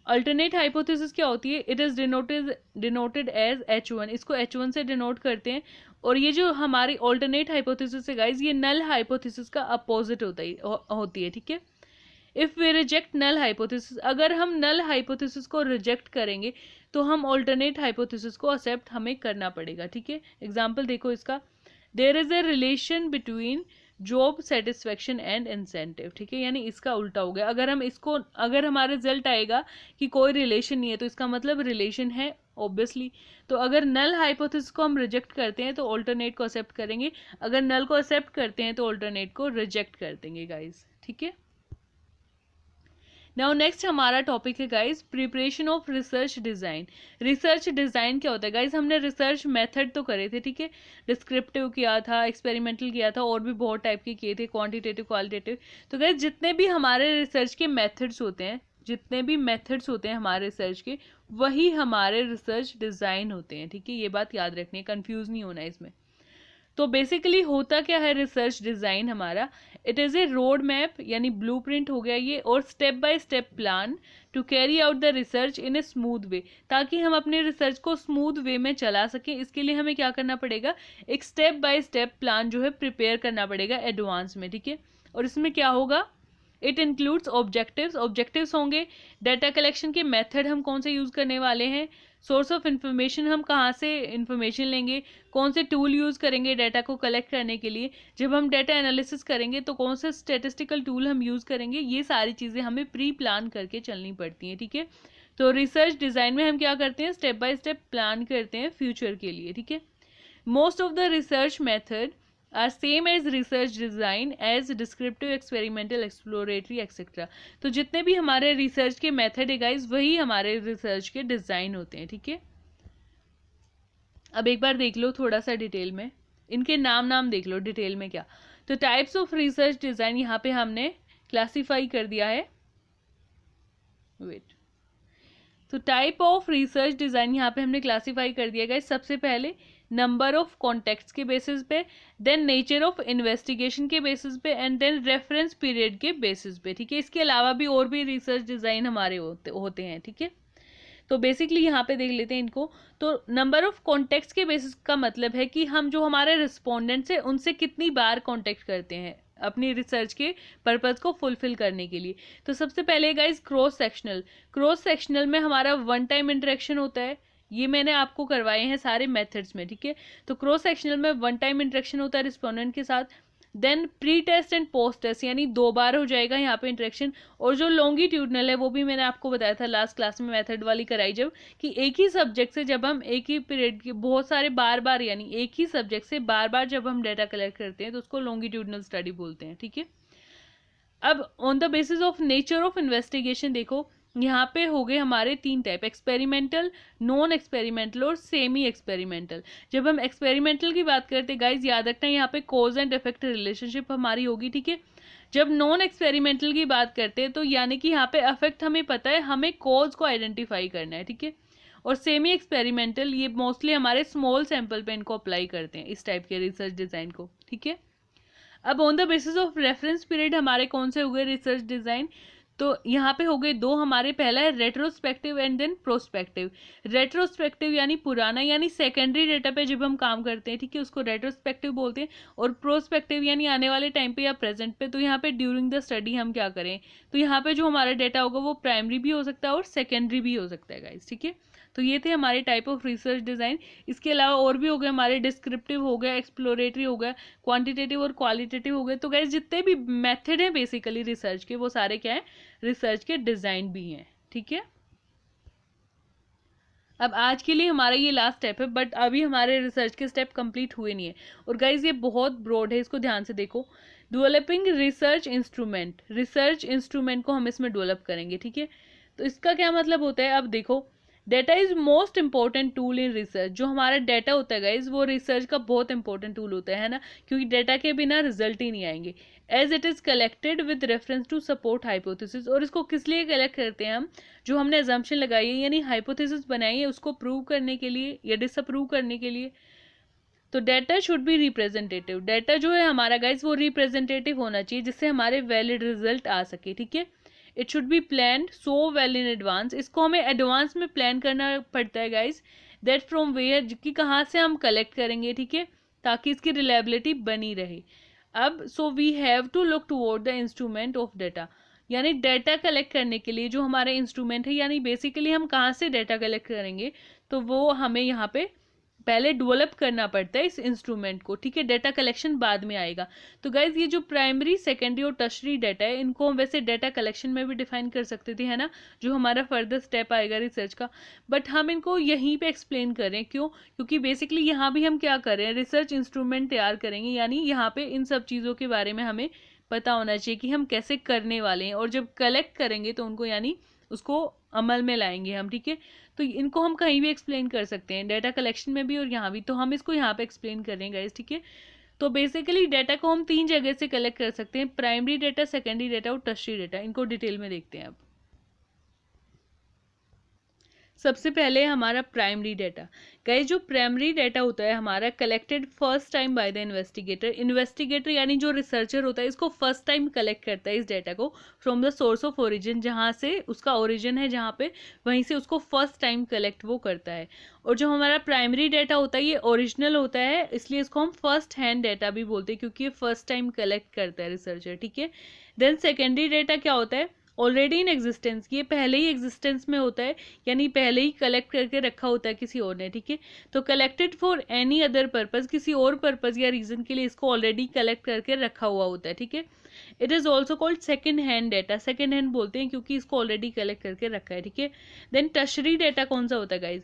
S1: अल्टरनेट हाइपोथेसिस क्या होती है, it is denoted as H1, इसको H1 से डिनोट करते हैं। और ये जो हमारी अल्टरनेट हाइपोथेसिस है गाइज, ये नल हाइपोथेसिस का अपोजिट होती है, ठीक है। If we reject null hypothesis, अगर हम नल हाइपोथेसिस को रिजेक्ट करेंगे तो हम अल्टरनेट हाइपोथेसिस को एक्सेप्ट हमें करना पड़ेगा, ठीक है। एग्जाम्पल देखो इसका, there is a relation between job satisfaction and incentive, ठीक है, यानी इसका उल्टा हो गया। अगर हमारा रिजल्ट आएगा कि कोई रिलेशन नहीं है तो इसका मतलब रिलेशन है ऑब्वियसली। तो अगर नल हाइपोथेसिस को हम रिजेक्ट करते हैं तो ऑल्टरनेट को एक्सेप्ट करेंगे, अगर नल को एक्सेप्ट करते हैं तो ऑल्टरनेट को रिजेक्ट कर देंगे गाइज, ठीक है। नाउ नेक्स्ट हमारा टॉपिक है guys preparation of research design. Research design क्या होता है गाइज, हमने रिसर्च मेथड तो करे थे, ठीक है, डिस्क्रिप्टिव किया था, एक्सपेरिमेंटल किया था, और भी बहुत टाइप के किए थे, क्वांटिटेटिव क्वालिटेटिव। तो गाइज जितने भी हमारे रिसर्च के मेथड्स होते हैं, जितने भी मेथड्स होते हैं हमारे रिसर्च के, वही हमारे रिसर्च डिज़ाइन होते हैं, ठीक है, ये बात याद रखनी है, कन्फ्यूज़ नहीं होना इसमें। तो बेसिकली होता क्या है रिसर्च डिज़ाइन हमारा, it is a road map यानी ब्लूप्रिंट हो गया ये, और step by step plan to carry out the research in a smooth way, ताकि हम अपने रिसर्च को स्मूथ वे में चला सकें। इसके लिए हमें क्या करना पड़ेगा, एक स्टेप बाय स्टेप प्लान जो है प्रिपेयर करना पड़ेगा एडवांस में, ठीक है। और इसमें क्या होगा, इट इंक्लूड्स ऑब्जेक्टिव्स होंगे, डाटा कलेक्शन के मेथड हम कौन से यूज़ करने वाले हैं, सोर्स ऑफ इंफॉर्मेशन हम कहाँ से इंफॉर्मेशन लेंगे, कौन से टूल यूज़ करेंगे डाटा को कलेक्ट करने के लिए, जब हम डाटा एनालिसिस करेंगे तो कौन से स्टेटिस्टिकल टूल हम यूज़ करेंगे, ये सारी चीज़ें हमें प्री प्लान करके चलनी पड़ती हैं, ठीक है। तो रिसर्च डिज़ाइन में हम क्या करते हैं, स्टेप बाय स्टेप प्लान करते हैं फ्यूचर के लिए, ठीक है। Most of the research method are same as research design as descriptive, experimental, exploratory etcetera. तो जितने भी हमारे रिसर्च के मेथड है गाइज वही हमारे रिसर्च के डिज़ाइन होते हैं, ठीक है। अब एक बार देख लो थोड़ा सा डिटेल में, इनके नाम देख लो डिटेल में क्या। तो टाइप्स ऑफ रिसर्च डिज़ाइन यहाँ पे हमने क्लासीफाई कर दिया है, वेट, तो टाइप ऑफ रिसर्च डिज़ाइन यहाँ पे हमने क्लासीफाई कर दिया गाइज। सबसे पहले नंबर ऑफ कॉन्टेक्ट्स के बेसिस पे, देन नेचर ऑफ इन्वेस्टिगेशन के बेसिस पे, एंड देन रेफरेंस पीरियड के बेसिस पे, ठीक है। इसके अलावा भी और भी रिसर्च डिज़ाइन हमारे होते हैं, ठीक है। तो बेसिकली यहाँ पे देख लेते हैं इनको। तो नंबर ऑफ कॉन्टेक्ट्स के बेसिस का मतलब है कि हम जो हमारे रिस्पोंडेंट्स हैं उनसे कितनी बार कॉन्टेक्ट करते हैं अपनी रिसर्च के पर्पज़ को फुलफिल करने के लिए। तो सबसे पहले गाइज क्रॉस सेक्शनल में हमारा वन टाइम इंटरेक्शन होता है। ये मैंने आपको करवाए हैं सारे मेथड्स में, ठीक है। तो क्रॉस सेक्शनल में वन टाइम इंटरेक्शन होता है रिस्पोंडेंट के साथ। Then pre test and post test, यानी 2 बार हो जाएगा यहाँ पे इंटरेक्शन। और जो लॉन्गिट्यूडनल है वो भी मैंने आपको बताया था लास्ट क्लास में मेथड वाली कराई जब, कि एक ही सब्जेक्ट से जब हम एक ही पीरियड की बहुत सारे बार यानी एक ही सब्जेक्ट से बार जब हम डाटा कलेक्ट करते हैं तो उसको लॉन्गिट्यूडनल स्टडी बोलते हैं, ठीक है। अब on the basis of nature of investigation देखो, यहाँ पे हो गए हमारे 3 टाइप, एक्सपेरिमेंटल, नॉन एक्सपेरिमेंटल और सेमी एक्सपेरिमेंटल। जब हम एक्सपेरिमेंटल की बात करते हैं गाइज, याद रखना यहाँ पे कॉज एंड इफेक्ट रिलेशनशिप हमारी होगी, ठीक है। जब नॉन एक्सपेरिमेंटल की बात करते हैं तो यानी कि यहाँ पे इफेक्ट हमें पता है, हमें कॉज को आइडेंटिफाई करना है, ठीक है। और सेमी एक्सपेरिमेंटल ये मोस्टली हमारे स्मॉल सैंपल पे इनको अप्लाई करते हैं, इस टाइप के रिसर्च डिज़ाइन को, ठीक है। अब on the basis of reference period हमारे कौन से हो गए रिसर्च डिज़ाइन, तो यहाँ पे हो गए 2 हमारे। पहला है retrospective and then prospective. Retrospective यानी पुराना, यानी सेकेंडरी डेटा पे जब हम काम करते हैं, ठीक है, उसको रेट्रोस्पेक्टिव बोलते हैं। और प्रोस्पेक्टिव यानी आने वाले टाइम पे या प्रेजेंट पे। तो यहाँ पे ड्यूरिंग द स्टडी हम क्या करें, तो यहाँ पे जो हमारा डेटा होगा वो प्राइमरी भी हो सकता है और सेकेंडरी भी हो सकता है गाइस, ठीक है। तो ये थे हमारे टाइप ऑफ रिसर्च डिज़ाइन। इसके अलावा और भी हो गए हमारे, डिस्क्रिप्टिव हो गया, एक्सप्लोरेटरी हो गया, क्वांटिटेटिव और क्वालिटेटिव हो गए। तो गाइस जितने भी मेथड हैं बेसिकली रिसर्च के, वो सारे क्या है, रिसर्च के डिज़ाइन भी हैं, ठीक है। अब आज के लिए हमारा ये लास्ट स्टेप है, बट अभी हमारे रिसर्च के स्टेप कंप्लीट हुए नहीं है। और गाइज ये बहुत ब्रॉड है, इसको ध्यान से देखो। डेवलपिंग रिसर्च इंस्ट्रूमेंट को हम इसमें डेवलप करेंगे, ठीक है। तो इसका क्या मतलब होता है, अब देखो, data is most important tool in research. जो हमारा डेटा होता है गाइज वो रिसर्च का बहुत इंपॉर्टेंट टूल होता है ना, क्योंकि डेटा के बिना रिजल्ट ही नहीं आएंगे। As it is collected with reference to support hypothesis. और इसको किस लिए कलेक्ट करते हैं हम, जो हमने अजम्पशन लगाई है यानी हाइपोथेसिस बनाई है उसको प्रूव करने के लिए या डिसअप्रूव करने के लिए। तो data should be representative. Data जो है हमारा गाइज वो रिप्रेजेंटेटिव होना चाहिए, जिससे हमारे वैलिड रिजल्ट आ सके, ठीक है। It should be plan so well in advance. इसको हमें एडवांस में प्लान करना पड़ता है गाइज। दैट फ्रॉम वेयर, कि कहाँ से हम कलेक्ट करेंगे, ठीक है, ताकि इसकी रिलायबिलिटी बनी रहे। अब so we have to look toward the instrument of data, यानी डेटा कलेक्ट करने के लिए जो हमारे इंस्ट्रूमेंट है, यानी बेसिकली हम कहाँ से डेटा कलेक्ट करेंगे, तो वो हमें यहाँ पे पहले डेवलप करना पड़ता है इस इंस्ट्रूमेंट को, ठीक है। डेटा कलेक्शन बाद में आएगा। तो गाइज ये जो प्राइमरी, सेकेंडरी और टर्शरी डेटा है, इनको हम वैसे डेटा कलेक्शन में भी डिफाइन कर सकते थे, है ना, जो हमारा फर्दर स्टेप आएगा रिसर्च का। बट हम इनको यहीं पे एक्सप्लेन करें, क्यों, क्योंकि बेसिकली यहाँ भी हम क्या कर रहे हैं, रिसर्च इंस्ट्रूमेंट तैयार करेंगे, यानी यहाँ पे इन सब चीज़ों के बारे में हमें पता होना चाहिए कि हम कैसे करने वाले हैं। और जब कलेक्ट करेंगे तो उनको यानी उसको अमल में लाएंगे हम, ठीक है। तो इनको हम कहीं भी एक्सप्लेन कर सकते हैं, डेटा कलेक्शन में भी और यहाँ भी। तो हम इसको यहाँ पे एक्सप्लेन कर रहे हैं गाइस, ठीक है। तो बेसिकली डेटा को हम 3 जगह से कलेक्ट कर सकते हैं, प्राइमरी डेटा, सेकेंडरी डेटा और टर्शरी डेटा। इनको डिटेल में देखते हैं अब। सबसे पहले हमारा प्राइमरी डेटा। गाइस जो प्राइमरी डेटा होता है हमारा, collected first time by the investigator यानी जो रिसर्चर होता है, इसको फर्स्ट टाइम कलेक्ट करता है इस डेटा को from the source of origin, जहाँ से उसका ओरिजिन है, जहाँ पे वहीं से उसको फर्स्ट टाइम कलेक्ट वो करता है। और जो हमारा प्राइमरी डेटा होता है ये ओरिजिनल होता है, इसलिए इसको हम फर्स्ट हैंड डेटा भी बोलते हैं, क्योंकि ये फर्स्ट टाइम कलेक्ट करता है रिसर्चर, ठीक है। देन सेकेंडरी डेटा क्या होता है, ऑलरेडी इन एग्जिस्टेंस, ये पहले ही एग्जिस्टेंस में होता है, यानी पहले ही कलेक्ट करके रखा होता है किसी और ने, ठीक है। तो collected for any other purpose, किसी और पर्पज या रीजन के लिए इसको ऑलरेडी कलेक्ट करके रखा हुआ होता है, ठीक है। It is also called second hand data. Second hand बोलते हैं क्योंकि इसको ऑलरेडी कलेक्ट करके रखा है, ठीक है। देन टर्शरी डेटा कौन सा होता है guys,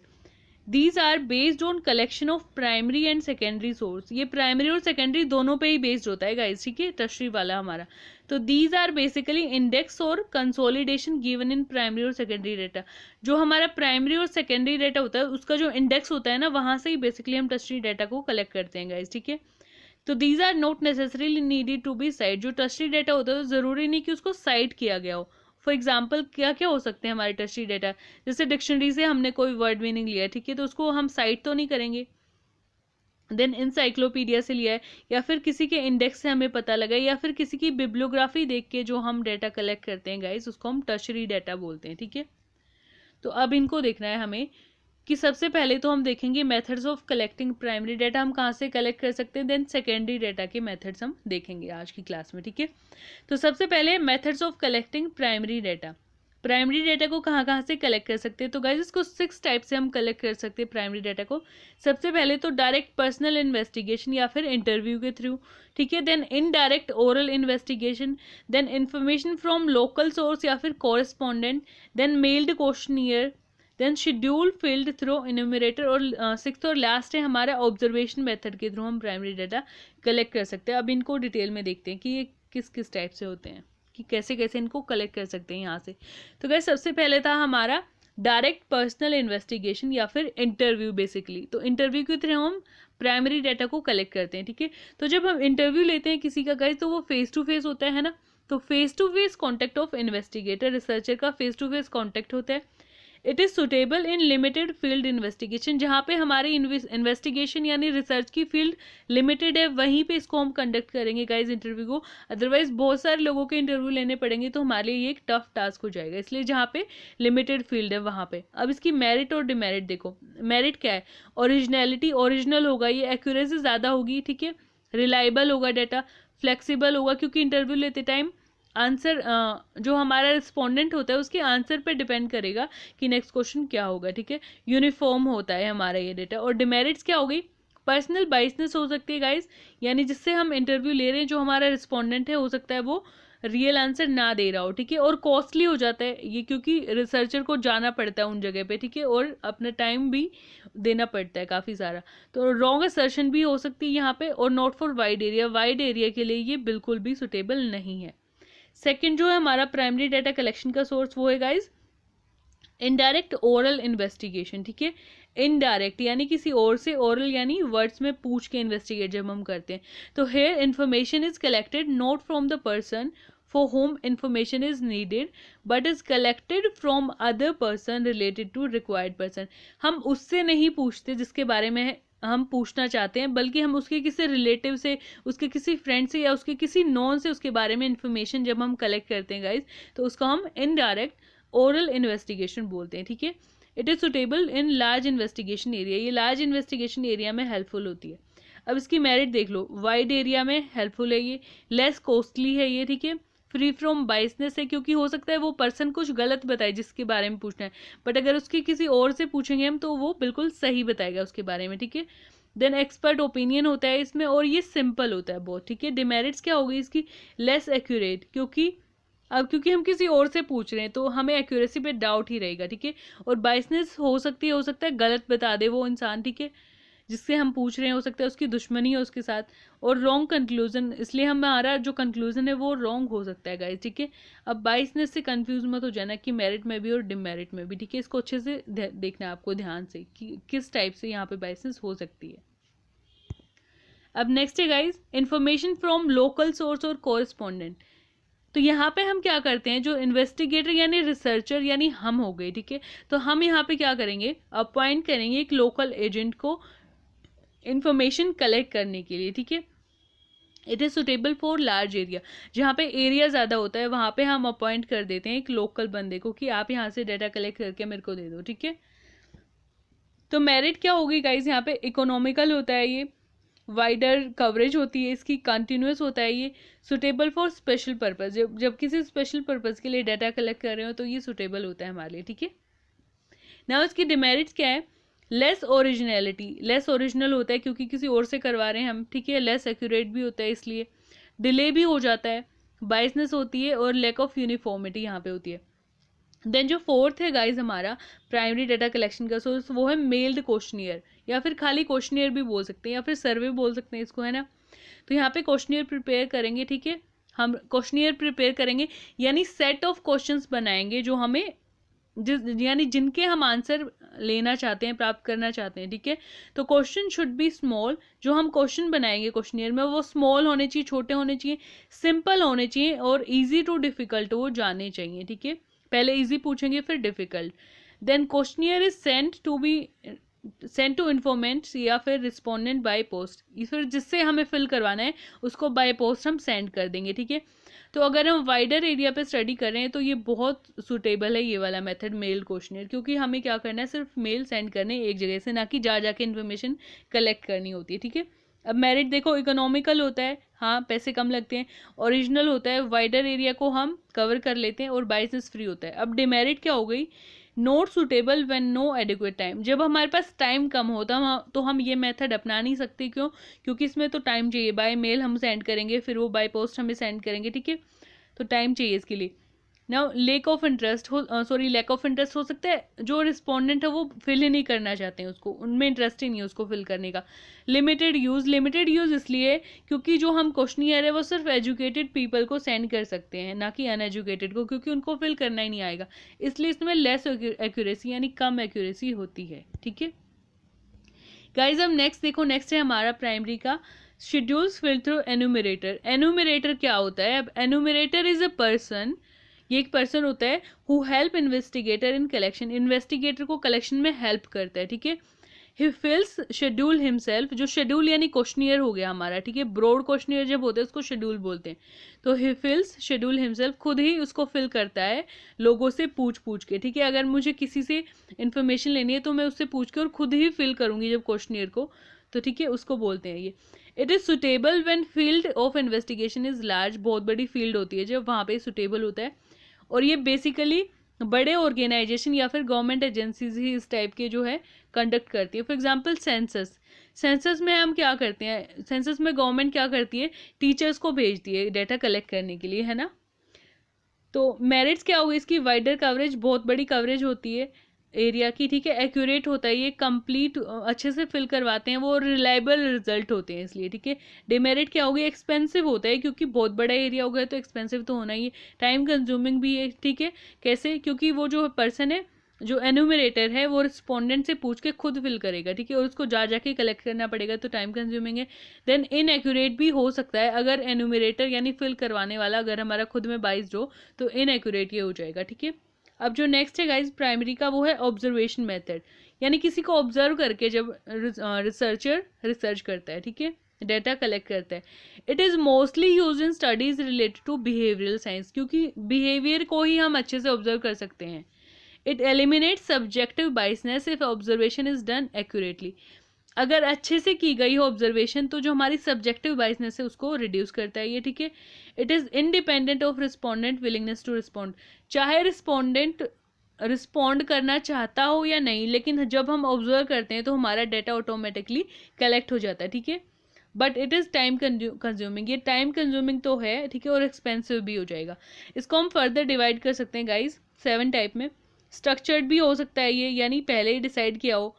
S1: these are based on collection of primary and secondary source. ये प्राइमरी और सेकेंडरी दोनों पे ही बेस्ड होता है गाइज, ठीक है, टर्शरी वाला हमारा। तो दीज आर बेसिकली इंडेक्स और कंसोलिडेशन गिवन इन प्राइमरी और सेकेंडरी डेटा। जो हमारा प्राइमरी और सेकेंडरी डेटा होता है उसका जो इंडेक्स होता है ना, वहाँ से ही बेसिकली हम टर्शरी डेटा को कलेक्ट करते हैं गाइज, ठीक है। तो these are not necessarily needed to be cite. जो टर्शरी डेटा होता है तो ज़रूरी नहीं कि उसको साइट किया गया हो। फॉर एग्जाम्पल क्या क्या हो सकते हैं हमारे टर्शरी डेटा, जैसे डिक्शनरी से हमने कोई वर्ड मीनिंग लिया, ठीक है, तो उसको हम साइट तो नहीं करेंगे, देन इंसाइक्लोपीडिया से लिया है, या फिर किसी के इंडेक्स से हमें पता लगा, या फिर किसी की बिब्लियोग्राफी देख के जो हम डाटा कलेक्ट करते हैं गाइस, उसको हम टर्शरी डाटा बोलते हैं, ठीक है। तो अब इनको देखना है हमें कि सबसे पहले तो हम देखेंगे methods of collecting primary data, हम कहाँ से कलेक्ट कर सकते हैं, देन सेकेंडरी डाटा के मेथड्स हम देखेंगे आज की क्लास में, ठीक है। तो सबसे पहले methods of collecting primary data. Primary data को कहाँ कहाँ से कलेक्ट कर सकते हैं, तो गाइस इसको 6 टाइप से हम कलेक्ट कर सकते हैं प्राइमरी डाटा को। सबसे पहले तो डायरेक्ट पर्सनल इन्वेस्टिगेशन या फिर इंटरव्यू के थ्रू, ठीक है। Then indirect oral investigation, then information from local source या फिर correspondent, then mailed questionnaire, then schedule filled through enumerator, और सिक्स्थ और लास्ट है हमारा ऑब्जर्वेशन मेथड के थ्रू हम प्राइमरी डाटा कलेक्ट कर सकते हैं। अब इनको डिटेल में देखते हैं कि ये किस किस टाइप से होते हैं, कि कैसे कैसे इनको कलेक्ट कर सकते हैं यहाँ से। तो गाइस सबसे पहले था हमारा डायरेक्ट पर्सनल इन्वेस्टिगेशन या फिर इंटरव्यू बेसिकली। तो इंटरव्यू के थ्रू हम प्राइमरी डाटा को कलेक्ट करते हैं, ठीक है। तो जब हम इंटरव्यू लेते हैं किसी का गाइस, तो वो फेस टू फेस होता है ना। तो face to face contact of investigator, researcher का फेस टू फेस कॉन्टैक्ट होता है। It is suitable in limited field investigation, जहाँ पे हमारी इन्वेस्टिगेशन यानी रिसर्च की फील्ड लिमिटेड है, वहीं पे इसको हम कंडक्ट करेंगे गाइज इंटरव्यू को। अदरवाइज बहुत सारे लोगों के इंटरव्यू लेने पड़ेंगे, तो हमारे लिए ये एक टफ टास्क हो जाएगा, इसलिए जहाँ पे लिमिटेड फील्ड है वहाँ पे। अब इसकी मेरिट और डिमेरिट देखो। मेरिट क्या है, ओरिजिनलिटी, ओरिजिनल होगा ये, एक्यूरेसी ज़्यादा होगी, ठीक है। रिलायबल होगा डाटा, फ्लेक्सिबल होगा, क्योंकि इंटरव्यू लेते टाइम आंसर जो हमारा रिस्पोंडेंट होता है उसके आंसर पे डिपेंड करेगा कि नेक्स्ट क्वेश्चन क्या होगा, ठीक है। यूनिफॉर्म होता है हमारा ये डेटा। और डिमेरिट्स क्या हो गई, पर्सनल बाइसनेस हो सकती है गाइस, यानी जिससे हम इंटरव्यू ले रहे हैं जो हमारा रिस्पोंडेंट है, हो सकता है वो रियल आंसर ना दे रहा हो, ठीक है। और कॉस्टली हो जाता है ये, क्योंकि रिसर्चर को जाना पड़ता है उन जगह पे, ठीक है, और अपना टाइम भी देना पड़ता है काफ़ी सारा। तो रॉन्ग असर्शन भी हो सकती है यहाँ पे। और not for wide area, wide area के लिए ये बिल्कुल भी सुटेबल नहीं है। सेकंड जो है हमारा प्राइमरी डाटा कलेक्शन का सोर्स, वो है गाइज इनडायरेक्ट ओरल इन्वेस्टिगेशन, ठीक है। इनडायरेक्ट यानी किसी और से, ओरल यानी वर्ड्स में पूछ के इन्वेस्टिगेट जब हम करते हैं। तो here information is collected not from the person for whom information is needed but is collected from other person related to required person। हम उससे नहीं पूछते जिसके बारे में हम पूछना चाहते हैं, बल्कि हम उसके किसी रिलेटिव से, उसके किसी फ्रेंड से, या उसके किसी नॉन से उसके बारे में इन्फॉर्मेशन जब हम कलेक्ट करते हैं गाइज, तो उसको हम इनडायरेक्ट ओरल इन्वेस्टिगेशन बोलते हैं, ठीक है। It is suitable in large investigation area, ये लार्ज इन्वेस्टिगेशन एरिया में हेल्पफुल होती है। अब इसकी मेरिट देख लो, वाइड एरिया में हेल्पफुल है ये, लेस कॉस्टली है ये, ठीक है। फ्री फ्रॉम बाइसनेस है, क्योंकि हो सकता है वो पर्सन कुछ गलत बताए जिसके बारे में पूछना है, बट अगर उसकी किसी और से पूछेंगे हम तो वो बिल्कुल सही बताएगा उसके बारे में, ठीक है। देन एक्सपर्ट ओपिनियन होता है इसमें, और ये सिंपल होता है बहुत, ठीक है। डिमेरिट्स क्या होगी इसकी, लेस एक्यूरेट, क्योंकि हम किसी और से पूछ रहे हैं तो हमें एक्यूरेसी पे डाउट ही रहेगा, ठीक है। और बाइसनेस हो सकता है गलत बता दे वो इंसान, ठीक है, जिससे हम पूछ रहे हैं, हो सकता है उसकी दुश्मनी है उसके साथ। और रॉन्ग कंक्लूजन, इसलिए हमारा जो कंक्लूजन है वो रॉन्ग हो सकता है गाइस, ठीक है। अब बाइसनेस से कंफ्यूज मत हो जाना कि मेरिट में भी और डिमेरिट में भी, ठीक है। इसको अच्छे से देखना है आपको ध्यान से कि किस टाइप से यहाँ पे बाइसनेस हो सकती है। अब नेक्स्ट है guys information from local source और कोरिस्पोंडेंट। तो यहाँ पे हम क्या करते हैं, जो इन्वेस्टिगेटर यानी रिसर्चर यानी हम हो गए, ठीक है। तो हम यहाँ पे क्या करेंगे, अपॉइंट करेंगे एक लोकल एजेंट को इंफॉर्मेशन कलेक्ट करने के लिए, ठीक है। It is suitable for large area, जहाँ पे एरिया ज़्यादा होता है वहाँ पे हम अपॉइंट कर देते हैं एक लोकल बंदे को कि आप यहाँ से डाटा कलेक्ट करके मेरे को दे दो, ठीक है। तो मेरिट क्या होगी गाइज, यहाँ पे इकोनॉमिकल होता है ये, वाइडर कवरेज होती है इसकी, कंटिन्यूस होता है ये, सुटेबल फॉर स्पेशल पर्पज़, जब किसी स्पेशल पर्पज़ के लिए डाटा कलेक्ट कर रहे हो तो ये सुटेबल होता है हमारे लिए, ठीक है। ना इसकी डिमेरिट्स क्या है, लेस ओरिजिनलिटी, लेस ओरिजिनल होता है क्योंकि किसी और से करवा रहे हैं हम, ठीक है। लेस एक्यूरेट भी होता है इसलिए, डिले भी हो जाता है, बाइसनेस होती है, और लैक ऑफ यूनिफॉर्मिटी यहाँ पे होती है। देन जो फोर्थ है गाइज हमारा प्राइमरी डाटा कलेक्शन का सोर्स, वो है मेल्ड क्वेश्चनियर, या फिर खाली क्वेश्चनियर भी बोल सकते हैं, या फिर सर्वे बोल सकते हैं इसको, है ना। तो यहाँ पे क्वेश्चनियर प्रिपेयर करेंगे, ठीक है। हम क्वेश्चनियर प्रिपेयर करेंगे यानी सेट ऑफ क्वेश्चंस बनाएंगे जो हमें यानी जिनके हम आंसर लेना चाहते हैं, प्राप्त करना चाहते हैं, ठीक है। तो क्वेश्चन शुड बी स्मॉल, जो हम क्वेश्चन बनाएंगे क्वेश्चनियर में वो स्मॉल होने चाहिए, छोटे होने चाहिए, सिंपल होने चाहिए, और इजी टू डिफिकल्ट वो जाने चाहिए, ठीक है। पहले इजी पूछेंगे फिर difficult. Then questionnaire is sent to be send to informants या फिर रिस्पोंडेंट बाय पोस्ट, फिर जिससे हमें फिल करवाना है उसको बाय पोस्ट हम सेंड कर देंगे, ठीक है। तो अगर हम वाइडर एरिया पे स्टडी कर रहे हैं तो ये बहुत सुटेबल है ये वाला मेथड मेल क्वेश्चनर, क्योंकि हमें क्या करना है, सिर्फ मेल सेंड करने एक जगह से, ना कि जा जाके इन्फॉर्मेशन कलेक्ट करनी होती है, ठीक है। अब मेरिट देखो, इकोनॉमिकल होता है, हाँ पैसे कम लगते हैं, ओरिजिनल होता है, वाइडर एरिया को हम कवर कर लेते हैं, और बाइसेस फ्री होता है। अब डिमेरिट क्या हो गई, not suitable when no adequate time, जब हमारे पास टाइम कम होता तो हम ये मेथड अपना नहीं सकते, क्यों, क्योंकि इसमें तो टाइम चाहिए, बाय मेल हम सेंड करेंगे, फिर वो बाय पोस्ट हमें सेंड करेंगे, ठीक है, तो टाइम चाहिए इसके लिए। नाउ लैक ऑफ इंटरेस्ट हो सकता है जो रिस्पोंडेंट है वो फिल ही नहीं करना चाहते हैं उसको, उनमें इंटरेस्ट ही नहीं है उसको फिल करने का। लिमिटेड यूज़ इसलिए क्योंकि जो हम क्वेश्चनियर है वो सिर्फ एजुकेटेड पीपल को सेंड कर सकते हैं, ना कि अनएजुकेटेड को, क्योंकि उनको फिल करना ही नहीं आएगा, इसलिए इसमें लेस एक्यूरेसी यानी कम एक्यूरेसी होती है, ठीक है गाइज। अब नेक्स्ट है हमारा प्राइमरी का schedules fill through enumerator. Enumerator क्या होता है, अब एनुमरेटर इज अ पर्सन, ये एक पर्सन होता है who help investigator in collection, investigator को कलेक्शन में हेल्प करता है, ठीक है। ही फिल्स शेड्यूल हिमसेल्फ, जो शेड्यूल यानी क्वेश्चनियर हो गया हमारा, ठीक है, ब्रॉड क्वेश्चनियर जब होते हैं उसको शेड्यूल बोलते हैं, तो ही फिल्स शेड्यूल हिमसेल्फ, खुद ही उसको फिल करता है लोगों से पूछ के, ठीक है। अगर मुझे किसी से इन्फॉर्मेशन लेनी है तो मैं उससे पूछ के और खुद ही फिल करूंगी जब क्वेश्चनियर को, तो ठीक है, उसको बोलते हैं ये। It is suitable when field of investigation is large, बहुत बड़ी फील्ड होती है जब वहाँ पे सुटेबल होता है, और ये बेसिकली बड़े ऑर्गेनाइजेशन या फिर गवर्नमेंट एजेंसीज ही इस टाइप के जो है कंडक्ट करती है। फॉर एग्जांपल सेंसस में हम क्या करते हैं, सेंसस में गवर्नमेंट क्या करती है, टीचर्स को भेजती है डाटा कलेक्ट करने के लिए, है ना। तो मेरिट्स क्या होगी इसकी, वाइडर कवरेज, बहुत बड़ी कवरेज होती है एरिया की, ठीक है, एक्यूरेट होता है, ये कंप्लीट अच्छे से फिल करवाते हैं वो, रिलायबल रिजल्ट होते हैं इसलिए, ठीक है। डिमेरिट क्या होगी, एक्सपेंसिव होता है, क्योंकि बहुत बड़ा एरिया हो गया तो एक्सपेंसिव तो होना ही है, टाइम कंज्यूमिंग भी है, ठीक है। कैसे, क्योंकि वो जो पर्सन है, जो एनुमरेटर है, वो रिस्पोंडेंट से पूछ के खुद फिल करेगा, ठीक है, और उसको जा जाके कलेक्ट करना पड़ेगा, तो टाइम कंज्यूमिंग है। देन इनएक्यूरेट भी हो सकता है, अगर एनुमरेटर यानी फिल करवाने वाला अगर हमारा खुद में बाइस्ड हो तो इनएक्यूरेट ये हो जाएगा, ठीक है। अब जो नेक्स्ट है गाइज प्राइमरी का, वो है ऑब्जर्वेशन मेथड, यानी किसी को ऑब्जर्व करके जब रिसर्चर रिसर्च करता है, ठीक है, डेटा कलेक्ट करता है। It is mostly use in studies related to behavioural science, क्योंकि बिहेवियर को ही हम अच्छे से ऑब्जर्व कर सकते हैं। It eliminate subjective biasness if observation is done accurately, अगर अच्छे से की गई हो ऑब्जर्वेशन तो जो हमारी सब्जेक्टिव बाइसनेस है उसको रिड्यूस करता है ये, ठीक है। It is independent of respondent willingness to respond, चाहे रिस्पोंडेंट रिस्पॉन्ड करना चाहता हो या नहीं, लेकिन जब हम ऑब्जर्व करते हैं तो हमारा डाटा ऑटोमेटिकली कलेक्ट हो जाता है, ठीक है। But it is time consuming, ये टाइम कंज्यूमिंग तो है, ठीक है, और एक्सपेंसिव भी हो जाएगा। इसको हम फर्दर डिवाइड कर सकते हैं गाइज 7 टाइप में। स्ट्रक्चर्ड भी हो सकता है ये, यानी पहले ही डिसाइड किया हो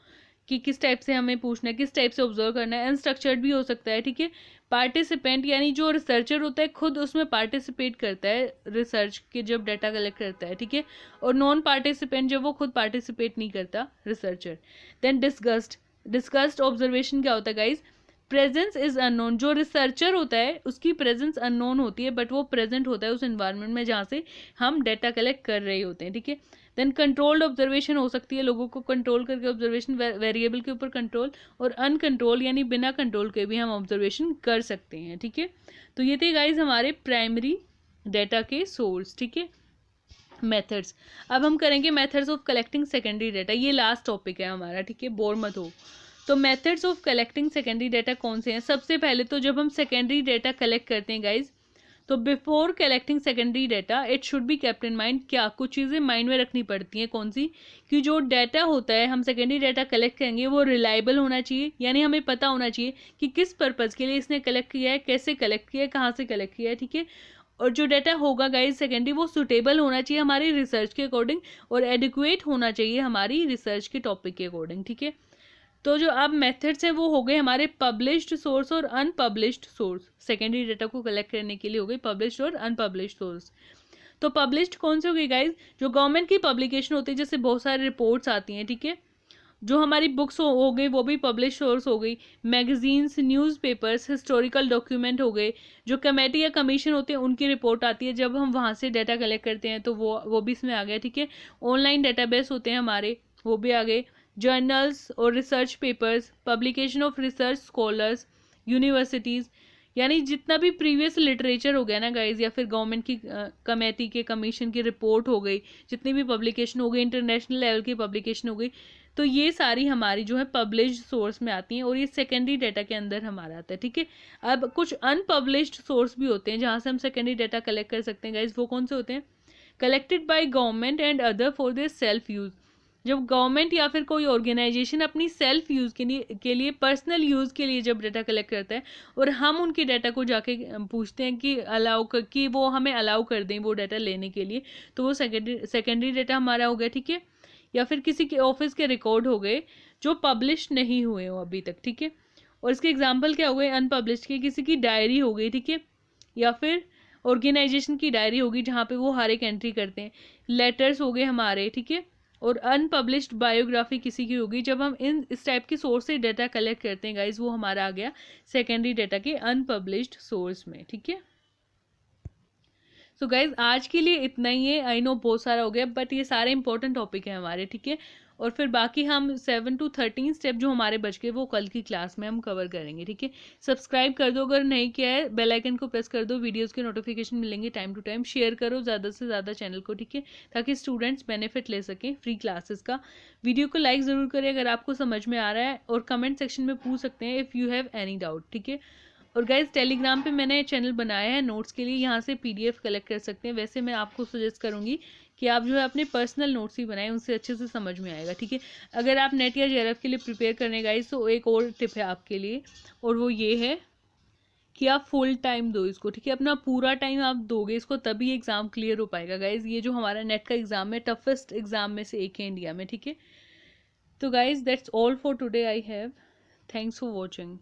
S1: कि किस टाइप से हमें पूछना है, किस टाइप से ऑब्जर्व करना है। अनस्ट्रक्चर्ड भी हो सकता है, ठीक है। पार्टिसिपेंट यानी जो रिसर्चर होता है खुद उसमें पार्टिसिपेट करता है रिसर्च के जब डाटा कलेक्ट करता है, ठीक है, और नॉन पार्टिसिपेंट जब वो खुद पार्टिसिपेट नहीं करता रिसर्चर। देन डिस्कस्ड ऑब्जर्वेशन क्या होता है गाइज, प्रेजेंस इज अननोन, जो रिसर्चर होता है उसकी प्रेजेंस अननोन होती है, बट वो प्रेजेंट होता है उस एनवायरनमेंट में जहाँ से हम डाटा कलेक्ट कर रहे होते हैं, ठीक है। देन कंट्रोल्ड ऑब्जर्वेशन हो सकती है, लोगों को कंट्रोल करके ऑब्जर्वेशन, वेरिएबल के ऊपर कंट्रोल, और अनकंट्रोल यानी बिना कंट्रोल के भी हम ऑब्जर्वेशन कर सकते हैं, ठीक है। तो ये थे गाइज हमारे प्राइमरी डाटा के सोर्स, ठीक है, मेथड्स। अब हम करेंगे methods of collecting secondary data, ये लास्ट टॉपिक है हमारा, ठीक है, बोर मत हो। तो methods of collecting secondary data कौन से हैं, सबसे पहले तो जब हम सेकेंडरी डाटा कलेक्ट करते हैं गाइज, तो before collecting secondary data it should be kept in mind, क्या कुछ चीज़ें माइंड में रखनी पड़ती हैं, कौन सी, कि जो डाटा होता है हम सेकेंडरी डाटा कलेक्ट करेंगे वो रिलायबल होना चाहिए, यानी हमें पता होना चाहिए कि किस पर्पज़ के लिए इसने कलेक्ट किया है, कैसे कलेक्ट किया है, कहाँ से कलेक्ट किया है, ठीक है। और जो डाटा होगा गाइज सेकेंडरी वो सुटेबल होना चाहिए हमारी रिसर्च के अकॉर्डिंग, और एडिक्वेट होना चाहिए हमारी रिसर्च के टॉपिक के अकॉर्डिंग, ठीक है। तो जो अब मेथड्स हैं वो हो गए हमारे पब्लिश्ड सोर्स और अनपब्लिश्ड सोर्स, सेकेंडरी डाटा को कलेक्ट करने के लिए हो गई पब्लिश्ड और अनपब्लिश्ड सोर्स। तो पब्लिश्ड कौन से हो गई गाइज, जो गवर्नमेंट की पब्लिकेशन होती है, जैसे बहुत सारी रिपोर्ट्स आती हैं, ठीक है, जो हमारी बुक्स हो गई वो भी पब्लिश सोर्स हो गई, मैगजीन्स, न्यूज़पेपर्स, हिस्टोरिकल डॉक्यूमेंट हो गए, जो कमेटी या कमीशन होते हैं उनकी रिपोर्ट आती है जब हम वहाँ से डाटा कलेक्ट करते हैं तो वो भी इसमें आ गया, ठीक है। ऑनलाइन डाटाबेस होते हैं हमारे, वो भी आ गए, जर्नल्स और research papers, publication of research scholars, universities, यानी जितना भी प्रीवियस लिटरेचर हो गया ना गाइज, या फिर गवर्नमेंट की कमेटी के कमीशन की रिपोर्ट हो गई, जितनी भी पब्लिकेशन हो गई, इंटरनेशनल लेवल की पब्लिकेशन हो गई, तो ये सारी हमारी जो है पब्लिश्ड सोर्स में आती हैं और ये सेकेंडरी डाटा के अंदर हमारा आता है, ठीक है। अब कुछ अनपब्लिश्ड सोर्स भी होते हैं जहाँ से हम सेकेंडरी डाटा कलेक्ट कर सकते हैं गाइज, वो कौन से होते हैं? Collected by government and other for their self use. जब गवर्नमेंट या फिर कोई ऑर्गेनाइजेशन अपनी सेल्फ यूज़ के लिए पर्सनल यूज़ के लिए जब डाटा कलेक्ट करता है और हम उनके डाटा को जाके पूछते हैं कि कि वो हमें अलाउ कर दें वो डाटा लेने के लिए, तो वो सेकेंडरी डाटा हमारा हो गया, ठीक है। या फिर किसी के ऑफिस के रिकॉर्ड हो गए जो पब्लिश नहीं हुए हो अभी तक, ठीक है। और इसके एग्जाम्पल क्या हो गए? अनपब्लिश के, किसी की डायरी हो गई, ठीक है, या फिर ऑर्गेनाइजेशन की डायरी होगी जहाँ पे वो हर एक एंट्री करते हैं, लेटर्स हो गए हमारे, ठीक है। और अनपब्लिश्ड बायोग्राफी किसी की होगी। जब हम इस टाइप की सोर्स से डाटा कलेक्ट करते हैं गाइज, वो हमारा आ गया सेकेंडरी डाटा के अनपब्लिश्ड सोर्स में, ठीक है। सो गाइज आज के लिए इतना ही है। आई नो बहुत सारा हो गया, बट ये सारे इंपॉर्टेंट टॉपिक हैं हमारे, ठीक है। और फिर बाकी हम 7 to 13 स्टेप जो हमारे बच गए वो कल की क्लास में हम कवर करेंगे, ठीक है। सब्सक्राइब कर दो अगर नहीं किया है, बेल आइकन को प्रेस कर दो, वीडियोस के नोटिफिकेशन मिलेंगे टाइम टू टाइम। शेयर करो ज़्यादा से ज़्यादा चैनल को, ठीक है, ताकि स्टूडेंट्स बेनिफिट ले सकें फ्री क्लासेस का। वीडियो को लाइक ज़रूर करें अगर आपको समझ में आ रहा है, और कमेंट सेक्शन में पूछ सकते हैं if you have any doubt, ठीक है। और गाइज टेलीग्राम पे मैंने चैनल बनाया है नोट्स के लिए, यहाँ से पीडीएफ कलेक्ट कर सकते हैं। वैसे मैं आपको सजेस्ट करूँगी कि आप जो है अपने पर्सनल नोट्स ही बनाएं, उनसे अच्छे से समझ में आएगा, ठीक है। अगर आप नेट या जेआरएफ के लिए प्रिपेयर करने गाइज, तो एक और टिप है आपके लिए, और वो ये है कि आप फुल टाइम दो इसको, ठीक है। अपना पूरा टाइम आप दोगे इसको, तभी एग्ज़ाम क्लियर हो पाएगा गाइज। ये जो हमारा नेट का एग्ज़ाम है, टफेस्ट एग्ज़ाम में से एक है इंडिया में, ठीक है। तो guys that's all for today I have. Thanks for watching.